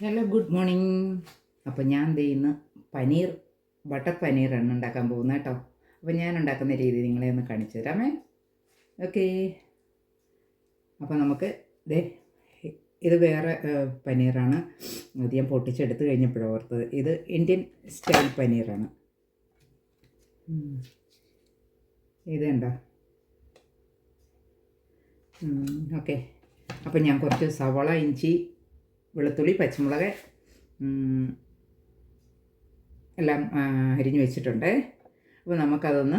Hello, good morning. അപ്പോൾ ഞാൻ ദേ ഇന്ന് പനീർ ബട്ടർ പനീറാണ് ഉണ്ടാക്കാൻ പോകുന്നത് കേട്ടോ. അപ്പോൾ ഞാൻ ഉണ്ടാക്കുന്ന രീതി നിങ്ങളെ ഒന്ന് കാണിച്ചു തരാമേ. ഓക്കേ. അപ്പോൾ നമുക്ക് ദേ ഇത് വേറെ പനീറാണ്. അത് ഞാൻ പൊട്ടിച്ചെടുത്ത് കഴിഞ്ഞപ്പോഴാണ് ഓർത്തത് ഇത് ഇന്ത്യൻ സ്റ്റൈൽ പനീറാണ്. ഇത് കണ്ടോ? ഓക്കെ. അപ്പോൾ ഞാൻ കുറച്ച് സവാള, ഇഞ്ചി, വെളുത്തുള്ളി, പച്ചമുളക് എല്ലാം അരിഞ്ഞു വെച്ചിട്ടുണ്ട്. അപ്പോൾ നമുക്കതൊന്ന്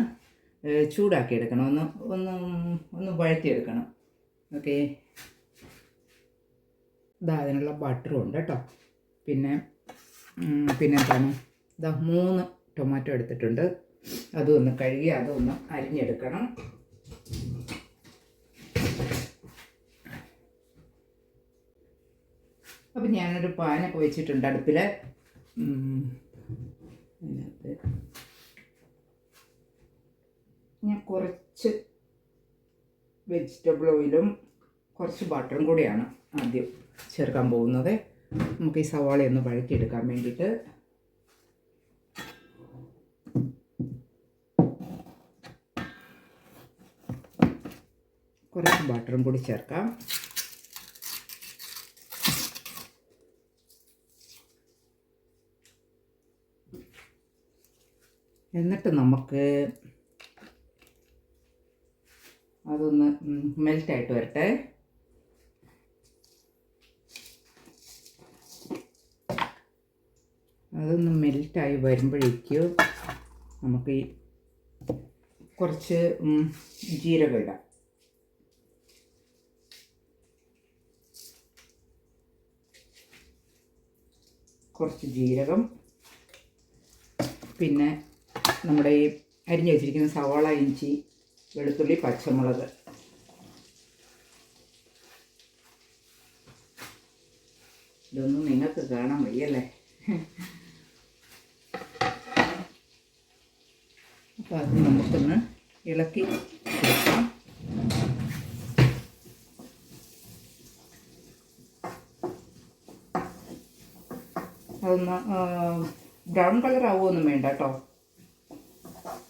ചൂടാക്കിയെടുക്കണം, ഒന്ന് ഒന്ന് ഒന്ന് വഴറ്റിയെടുക്കണം. ഓക്കെ. ഇതാ അതിനുള്ള ബട്ടറും ഉണ്ട് കേട്ടോ. പിന്നെ എന്താണ്, ഇതാ 3 ടൊമാറ്റോ എടുത്തിട്ടുണ്ട്. അതൊന്ന് കഴുകി അതൊന്ന് അരിഞ്ഞെടുക്കണം. അപ്പം ഞാനൊരു പാനൊക്കെ വെച്ചിട്ടുണ്ട് അടുപ്പിൽ. അതിനകത്ത് ഞാൻ കുറച്ച് വെജിറ്റബിൾ ഓയിലും കുറച്ച് ബട്ടറും കൂടിയാണ് ആദ്യം ചേർക്കാൻ പോകുന്നത്. നമുക്ക് ഈ സവാളയൊന്ന് വഴറ്റിയെടുക്കാൻ വേണ്ടിയിട്ട്. കുറച്ച് ബട്ടറും കൂടി ചേർക്കാം. എന്നിട്ട് നമുക്ക് അതൊന്ന് മെൽറ്റായിട്ട് വരട്ടെ. അതൊന്ന് മെൽറ്റായി വരുമ്പോഴേക്കും നമുക്ക് ഈ കുറച്ച് ജീരകം ഇടാം. കുറച്ച് ജീരകം, പിന്നെ നമ്മുടെ ഈ അരിഞ്ഞു വെച്ചിരിക്കുന്ന സവാള, ഇഞ്ചി, വെളുത്തുള്ളി, പച്ചമുളക്. ഇതൊന്നും നിങ്ങൾക്ക് കാണാൻ വയ്യല്ലേ. അപ്പോൾ അത് നമുക്കൊന്ന് ഇളക്കി കൊടുക്കാം. അതൊന്ന് ബ്രൗൺ കളർ ആവുമൊന്നും വേണ്ട കേട്ടോ.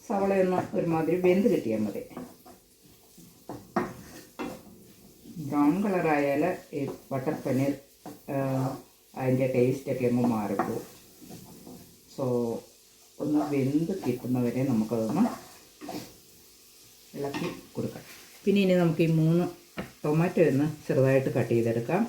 സവാളയൊന്ന് ഒരുമാതിരി വെന്ത് കിട്ടിയാൽ മതി. ബ്രൗൺ കളറായാൽ ഈ ബട്ടർ പനീർ അതിൻ്റെ ടേസ്റ്റൊക്കെ അങ്ങ് മാറിപ്പോവും. സോ ഒന്ന് വെന്ത് കിട്ടുന്നവരെ നമുക്കതൊന്ന് ഇളക്കി കൊടുക്കാം. പിന്നെ ഇനി നമുക്ക് ഈ 3 ടൊമാറ്റോ ഒന്ന് ചെറുതായിട്ട് കട്ട് ചെയ്തെടുക്കാം.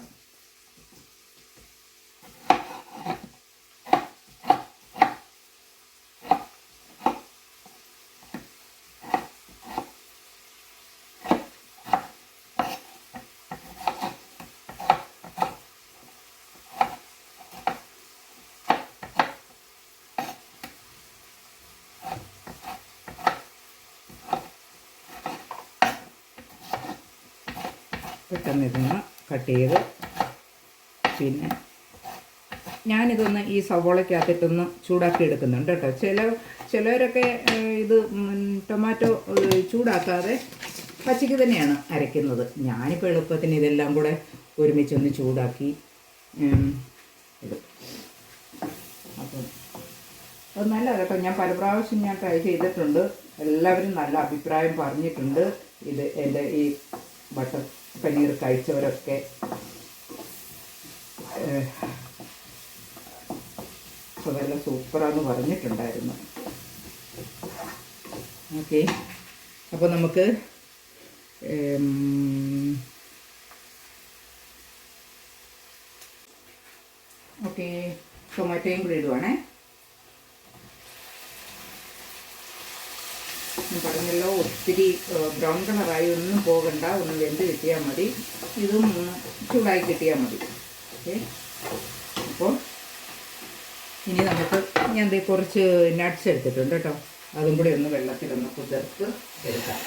പെട്ടെന്ന് ഇതൊന്ന് കട്ട് ചെയ്ത്, പിന്നെ ഞാനിതൊന്ന് ഈ സവോളയ്ക്കകത്തിട്ടൊന്ന് ചൂടാക്കി എടുക്കുന്നുണ്ട് കേട്ടോ. ചിലവരൊക്കെ ഇത് ടൊമാറ്റോ ചൂടാക്കാതെ പച്ചയ്ക്ക് തന്നെയാണ് അരയ്ക്കുന്നത്. ഞാനിപ്പോൾ എളുപ്പത്തിന് ഇതെല്ലാം കൂടെ ഒരുമിച്ചൊന്ന് ചൂടാക്കി ഇടും. അപ്പം അത് നല്ല കേട്ടോ. ഞാൻ പല പ്രാവശ്യം ഞാൻ ട്രൈ ചെയ്തിട്ടുണ്ട്. എല്ലാവരും നല്ല അഭിപ്രായം പറഞ്ഞിട്ടുണ്ട്. ഇത് എൻ്റെ ഈ ബട്ടർ പനീർ കഴിച്ചവരൊക്കെ അതെല്ലാം സൂപ്പറാന്ന് പറഞ്ഞിട്ടുണ്ടായിരുന്നു. ഓക്കെ. അപ്പോൾ നമുക്ക് ഓക്കെ ടൊമാറ്റോയും കൂടി ഇടുവാണേ. പറഞ്ഞല്ലോ, ഒത്തിരി ബ്രൗൺ കളറായി ഒന്നും പോകണ്ട, ഒന്ന് വെന്ത് കിട്ടിയാൽ മതി. ഇതും ചൂടായി കിട്ടിയാൽ മതി. ഓക്കെ. അപ്പോൾ ഇനി നമുക്ക് ഞാൻ കുറച്ച് നട്ട്സ് എടുത്തിട്ടുണ്ട് കേട്ടോ. അതും കൂടി ഒന്ന് വെള്ളത്തിലൊന്ന് കുതിർത്ത് എടുക്കാം.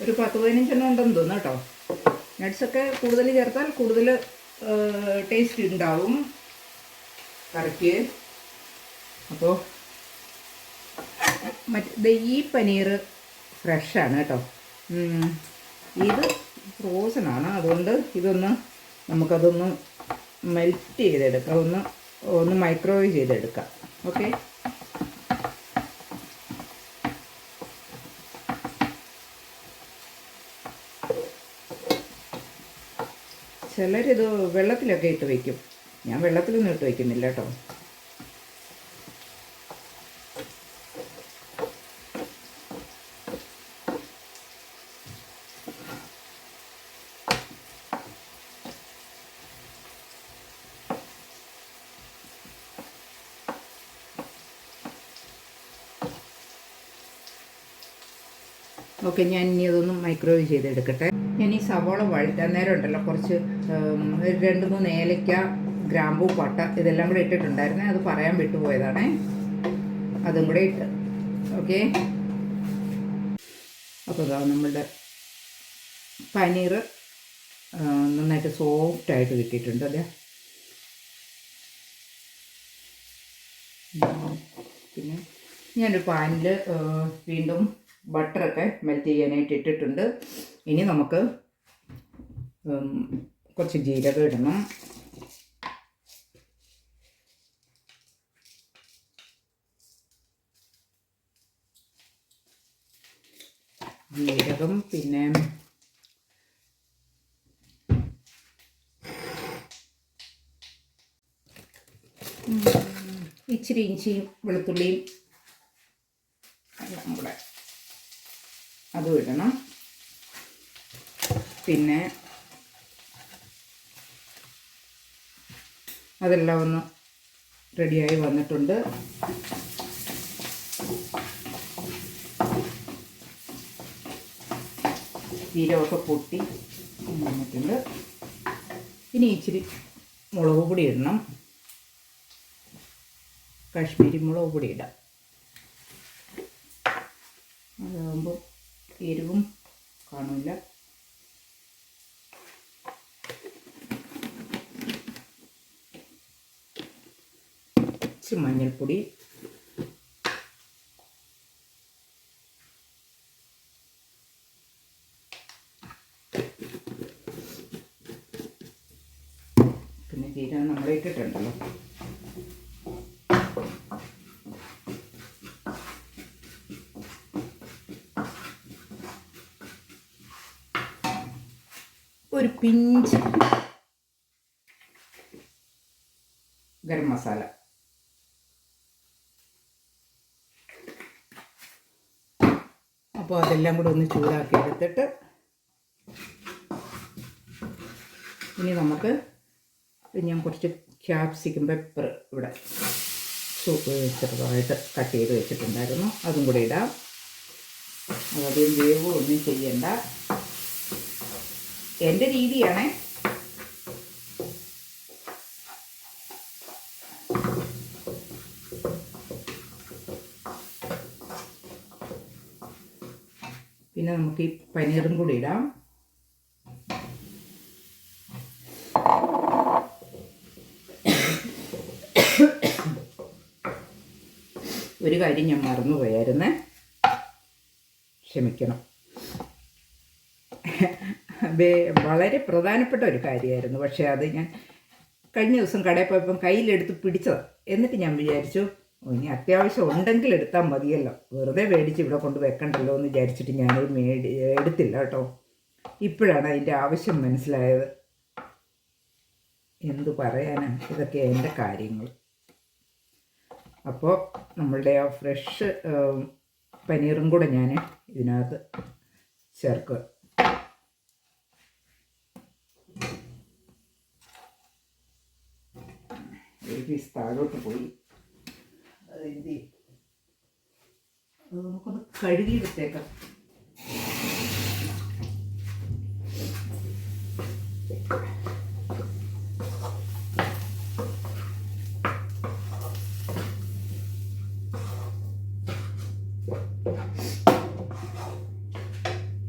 ഒരു 10-15 ഉണ്ടെന്ന് തോന്നുന്നു കേട്ടോ. നട്ട്സൊക്കെ കൂടുതൽ ചേർത്താൽ കൂടുതൽ ടേസ്റ്റ് ഉണ്ടാവും കറിക്ക്. അപ്പോൾ ഈ പനീർ ഫ്രഷാണ് കേട്ടോ. ഇത് ഫ്രോസണാണ്, അതുകൊണ്ട് ഇതൊന്ന് നമുക്കതൊന്ന് മെൽറ്റ് ചെയ്തെടുക്കാം, ഒന്ന് മൈക്രോവേവ് ചെയ്തെടുക്കാം. ഓക്കെ, ചിലരിത് വെള്ളത്തിലൊക്കെ ഇട്ട് വയ്ക്കും. ഞാൻ വെള്ളത്തിലൊന്നും ഇട്ട് വയ്ക്കുന്നില്ല കേട്ടോ. ഓക്കെ, ഞാൻ ഇനി അതൊന്ന് മൈക്രോവേവ് ചെയ്തെടുക്കട്ടെ. ഞാൻ ഈ സവോള വഴറ്റാൻ നേരം ഉണ്ടല്ലോ, കുറച്ച് 2-3 ഏലയ്ക്ക, ഗ്രാമ്പൂ, പട്ട ഇതെല്ലാം കൂടെ ഇട്ടിട്ടുണ്ടായിരുന്നേ, അത് പറയാൻ വിട്ടുപോയതാണേ. അതും കൂടെ ഇട്ട്. ഓക്കെ, അപ്പോൾ ഇതാ നമ്മളുടെ പനീർ നന്നായിട്ട് സോഫ്റ്റായിട്ട് കിട്ടിയിട്ടുണ്ട്. അതെ, പിന്നെ ഞാനൊരു പാനിൽ വീണ്ടും ബട്ടറൊക്കെ മെൽറ്റ് ചെയ്യാനായിട്ട് ഇട്ടിട്ടുണ്ട്. ഇനി നമുക്ക് കുറച്ച് ജീരകം ഇടണം. ജീരകം, പിന്നെ ഇച്ചിരി ഇഞ്ചിയും വെളുത്തുള്ളിയും എല്ലാം കൂടെ അതും ഇടണം. പിന്നെ അതെല്ലാം ഒന്ന് റെഡിയായി വന്നിട്ടുണ്ട്. ജീരകമൊക്കെ പൊട്ടി വന്നിട്ടുണ്ട്. ഇനി ഇച്ചിരി മുളക് പൊടി ഇടണം. കാശ്മീരി മുളക് പൊടി ഇടാം. അതാകുമ്പോൾ എരിവും കാണില്ല. ഇച്ചിരി മഞ്ഞൾപ്പൊടി, പിന്നെ ജീരകം നമ്മൾ ഇട്ടിട്ടുണ്ടല്ലോ. ഒരു പിഞ്ച് ഗരം മസാല. അപ്പോൾ അതെല്ലാം കൂടെ ഒന്ന് ചൂടാക്കി എടുത്തിട്ട് ഇനി നമുക്ക് ഞാൻ കുറച്ച് ക്യാപ്സിക്കം പെപ്പർ ഇവിടെ ചെറുതായിട്ട് കട്ട് ചെയ്ത് വെച്ചിട്ടുണ്ടായിരുന്നു, അതും കൂടെ ഇടാം. അതധികം വേവ് ഒന്നും ചെയ്യണ്ട, എൻ്റെ രീതിയാണേ. പിന്നെ നമുക്ക് ഈ പനീറും കൂടി ഇടാം. ഒരു കാര്യം ഞാൻ മറന്നുപോയായിരുന്നേ, ക്ഷമിക്കണം. വളരെ പ്രധാനപ്പെട്ട ഒരു കാര്യമായിരുന്നു, പക്ഷേ അത് ഞാൻ കഴിഞ്ഞ ദിവസം കടയിൽ പോയപ്പം കയ്യിലെടുത്ത് പിടിച്ചതാണ്. എന്നിട്ട് ഞാൻ വിചാരിച്ചു, ഇനി അത്യാവശ്യം ഉണ്ടെങ്കിൽ എടുത്താൽ മതിയല്ലോ, വെറുതെ മേടിച്ച് ഇവിടെ കൊണ്ട് വെക്കണ്ടല്ലോ എന്ന് വിചാരിച്ചിട്ട് ഞാനത് എടുത്തില്ല കേട്ടോ. ഇപ്പോഴാണ് അതിൻ്റെ ആവശ്യം മനസ്സിലായത്. എന്തു പറയാനാണ്, ഇതൊക്കെ എൻ്റെ കാര്യങ്ങൾ. അപ്പോൾ നമ്മളുടെ ആ ഫ്രഷ് പനീറും കൂടെ ഞാൻ ഇതിനകത്ത് ചേർക്കുക. ഒരു പീസ് താഴോട്ട് പോയി, അതെന്ത് അത് നമുക്കൊന്ന് കഴുകിയെടുത്തേക്കാം.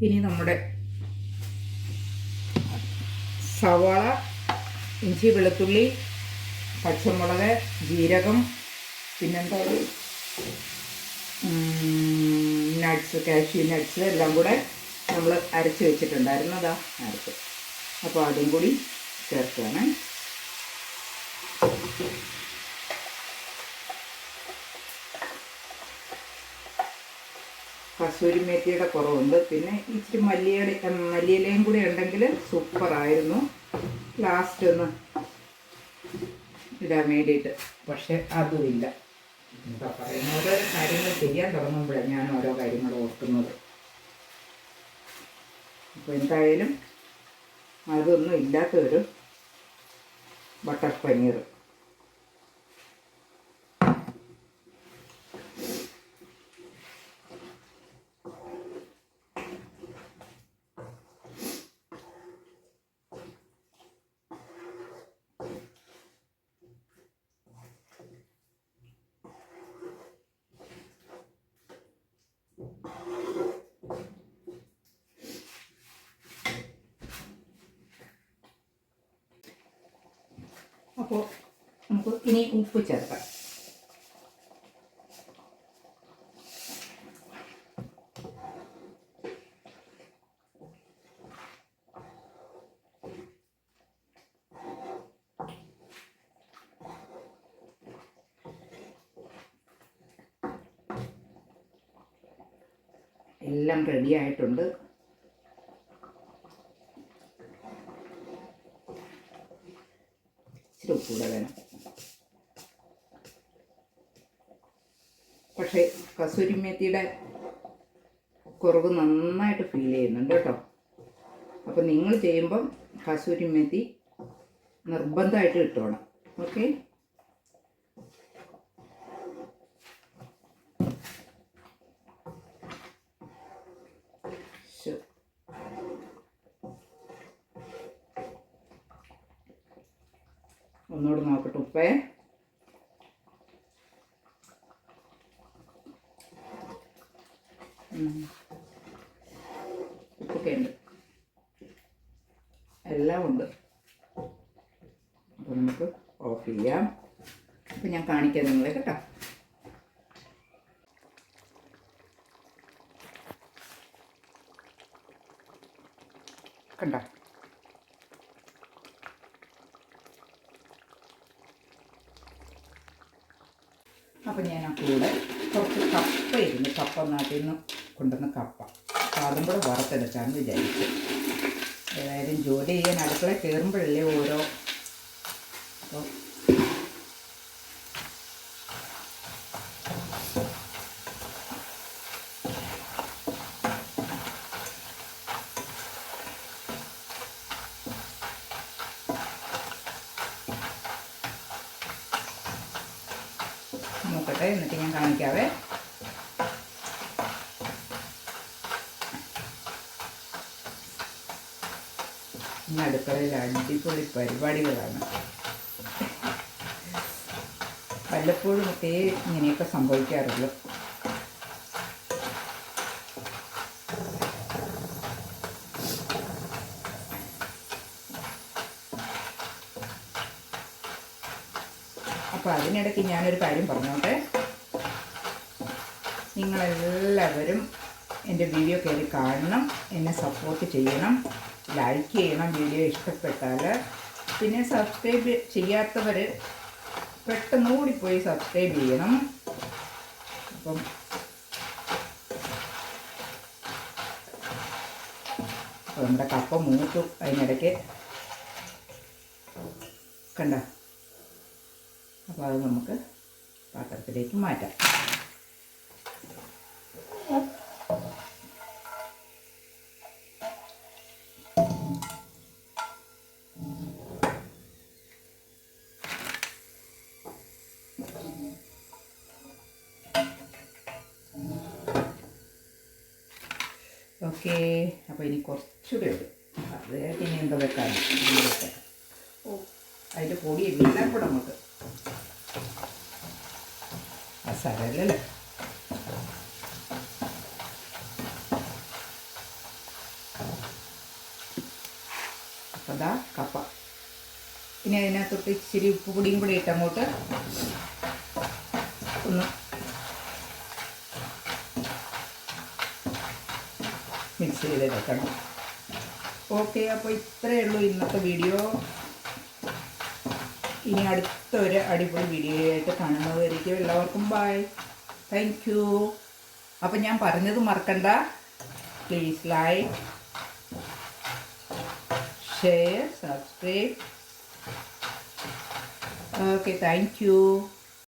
ഇനി നമ്മുടെ സവാള, ഇഞ്ചി, വെളുത്തുള്ളി, പച്ചമുളക്, ജീരകം, പിന്നെന്താ നട്ട്സ്, കാഷ്യൂ നട്ട്സ് എല്ലാം കൂടെ നമ്മൾ അരച്ച് വെച്ചിട്ടുണ്ടായിരുന്നു. അതാ അരച്ച്. അപ്പോൾ അതും കൂടി ചേർക്കുകയാണ്. കസൂരി മേത്തിയുടെ കുറവുണ്ട്. പിന്നെ ഇച്ചിരി മല്ലിയിലയും കൂടി ഉണ്ടെങ്കിൽ സൂപ്പറായിരുന്നു. ലാസ്റ്റ് ഒന്ന് ഇടാൻ വേണ്ടിയിട്ട്. പക്ഷെ അതുമില്ല. എന്താ പറയുന്നത്, ഓരോ കാര്യങ്ങൾ ചെയ്യാൻ തുടങ്ങുമ്പോഴാണ് ഞാൻ ഓരോ കാര്യങ്ങൾ ഓർക്കുന്നത്. അപ്പോൾ എന്തായാലും അതൊന്നും ഇല്ലാത്തൊരു ബട്ടർ പനീർ. അപ്പോൾ നമുക്ക് ഇനി ഉപ്പ് ചേർക്കാം. എല്ലാം റെഡി ആയിട്ടുണ്ട്. ഇച്ചിരി ഉപ്പ് കൂടെ വേണം. പക്ഷേ കസൂരി മേത്തിയുടെ കുറവ് നന്നായിട്ട് ഫീൽ ചെയ്യുന്നുണ്ട് കേട്ടോ. അപ്പോൾ നിങ്ങൾ ചെയ്യുമ്പം കസൂരി മേത്തി നിർബന്ധമായിട്ട് ഇട്ടോണം. ഓക്കെ, ഒന്നുകൂടെ നോക്കട്ടെ ഉപ്പേ. ഉപ്പൊക്കെ ഉണ്ട്, എല്ലാം ഉണ്ട്. അപ്പോൾ നമുക്ക് ഓഫ് ചെയ്യാം. അപ്പം ഞാൻ കാണിക്കാം നിങ്ങളെ കേട്ടോ. കണ്ടോ, അപ്പം ഞാൻ ആ കൂടെ കുറച്ച് കപ്പ ഇരുന്ന്, കപ്പ നാട്ടിൽ നിന്ന് കൊണ്ടുവന്ന കപ്പ, അപ്പോൾ അതും കൂടെ വറുത്തെടുക്കാമെന്ന് വിചാരിച്ചു. ഏതായാലും ജോലി ചെയ്യാൻ അടുക്കള കയറുമ്പോഴല്ലേ ഓരോ. നോക്കട്ടെ, എന്നിട്ട് ഞാൻ കാണിക്കാവേ. ഇന്ന് അടുക്കളയിൽ അടിപൊളി പരിപാടികളാണ്. വല്ലപ്പോഴും ഒക്കെ ഇങ്ങനെയൊക്കെ സംഭവിക്കാറുള്ളൂ. അപ്പോൾ അതിനിടയ്ക്ക് ഞാനൊരു കാര്യം പറഞ്ഞോട്ടെ. നിങ്ങളെല്ലാവരും എൻ്റെ വീഡിയോ കയറി കാണണം, എന്നെ സപ്പോർട്ട് ചെയ്യണം, ലൈക്ക് ചെയ്യണം വീഡിയോ ഇഷ്ടപ്പെട്ടാൽ. പിന്നെ സബ്സ്ക്രൈബ് ചെയ്യാത്തവർ പെട്ടെന്ന് ഓടിപ്പോയി സബ്സ്ക്രൈബ് ചെയ്യണം. അപ്പം നമ്മുടെ കപ്പ മൂത്തു. അതിനിടയ്ക്ക് കണ്ട. അപ്പോൾ അത് നമുക്ക് പാത്രത്തിലേക്ക് മാറ്റാം. ഓക്കെ, അപ്പോൾ ഇനി കുറച്ചുകൂടെ ഉണ്ട്. അത് ഇനി എന്താ വെക്കാൻ. ഓ, അതിൻ്റെ പൊടി എല്ലാം കൂടെ നമുക്ക് മസാലല്ലേ. അപ്പോൾ അതാ കപ്പ. ഇനി അതിനകത്തൊട്ട് ഇച്ചിരി ഉപ്പ് പൊടിയും കൂടി ഇട്ടങ്ങോട്ട് ഒന്ന് മിക്സ് ചെയ്ത് വെക്കണം. ഓക്കെ, അപ്പോൾ ഇത്രയേ ഉള്ളൂ ഇന്നത്തെ വീഡിയോ. ഇനി അടുത്ത ഒരു അടിപൊളി വീഡിയോ ആയിട്ട് കാണുന്നതായിരിക്കും. എല്ലാവർക്കും ബൈ. Thank you. അപ്പം ഞാൻ പറഞ്ഞത് മറക്കണ്ട. Please like, share, subscribe. Okay, thank you.